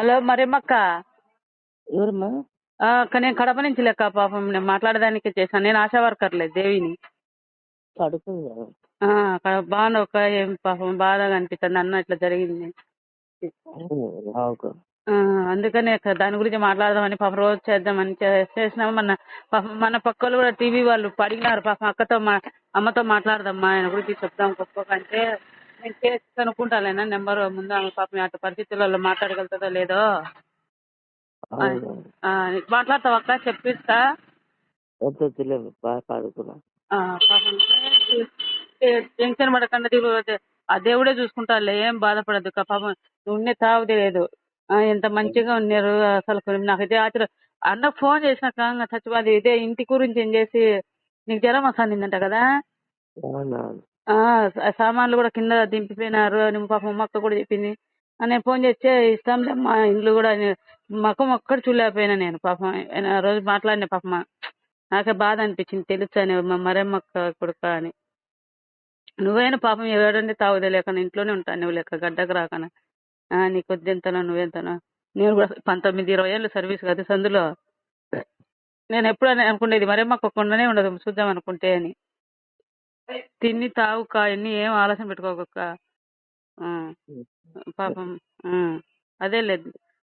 Hello మరేమక్క. ఎవరమ్మా? అక్క నేను కడప నుంచి లెక్క పాపం నేను మాట్లాడడానికి చేశాను. నేను ఆశా వర్కర్లే దేవిని. కడుపు బాగుంది ఒక ఏం పాపం బాధగా అనిపిస్తుంది అన్న ఇట్లా జరిగింది. అందుకనే అక్క దాని గురించి మాట్లాడదామని పాపం రోజు చేద్దామని చేసినాము. మన పక్కలు కూడా టీవీ వాళ్ళు అడిగినారు పాపం అక్కతో అమ్మతో మాట్లాడదామ్మా ఆయన గురించి చెప్దాం గొప్ప అంటే నేను చేసి కనుక్కుంటాలేనా నెంబర్ ముందు ఆమె పాపం అట్లా పరిస్థితులలో మాట్లాడగలుగుతుందో లేదో. మాట్లాడతావు అక్క చెప్పిస్తా. పాపం టెన్షన్ పడకుండా ఆ దేవుడే చూసుకుంటారులే ఏం బాధపడదు పాపం ఉండే తావుది లేదు. ఎంత మంచిగా ఉన్నారు అసలు నాకైతే ఆశ్చర్యం. అన్న ఫోన్ చేసినాక చచ్చిపోది ఇదే ఇంటి గురించి ఏం చేసి నీకు జ్వరం వస్తుందంట కదా. సామాన్లు కూడా కింద దింపిపోయినారు అని పాపం అమ్మక్క కూడా చెప్పింది. నేను ఫోన్ చేస్తే ఇస్తాంలే మా ఇల్లు కూడా మకం ఒక్కడు చూడలేకపోయినా నేను పాపం ఆ రోజు మాట్లాడిన పాపం నాకే బాధ అనిపించింది తెలుసని మరేమక్క కొడుక అని. నువ్వైనా పాపం ఎవడంటే తాగుదలేక ఇంట్లోనే ఉంటాను నువ్వు లెక్క గడ్డకు రాకనా. నీకు వద్దెంతనో నువ్వెంతనో నేను కూడా 19-20 ఏళ్ళు సర్వీస్ కదా సందులో. నేను ఎప్పుడు అనుకునేది మరేమక్క కొండనే ఉండదు చూద్దాం అనుకుంటే అని. తిని తాగుక ఎన్ని ఏం ఆలోచన పెట్టుకోక పాపం. అదే లేదు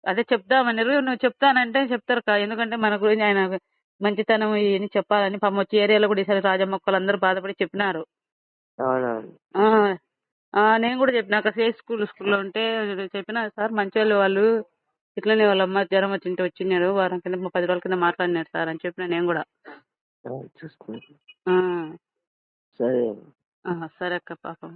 అదే చెప్దామన్నారు. నువ్వు చెప్తానంటే చెప్తారు కా. ఎందుకంటే మన గురించి ఆయన మంచితనం ఇవన్నీ చెప్పాలని పాపం వచ్చి ఏరియాలో కూడా ఈసారి రాజమొక్కలు అందరూ బాధపడి చెప్పినారు. నేను కూడా చెప్పినాక స్కూల్లో ఉంటే చెప్పిన సార్ మంచి వాళ్ళు ఇట్లనే వాళ్ళమ్మ జ్వరం వచ్చింటే వచ్చినారు వారం కింద 10 రోజుల కింద మాట్లాడినారు సార్ అని చెప్పిన నేను కూడా. సరే సరే అక్క పాపం.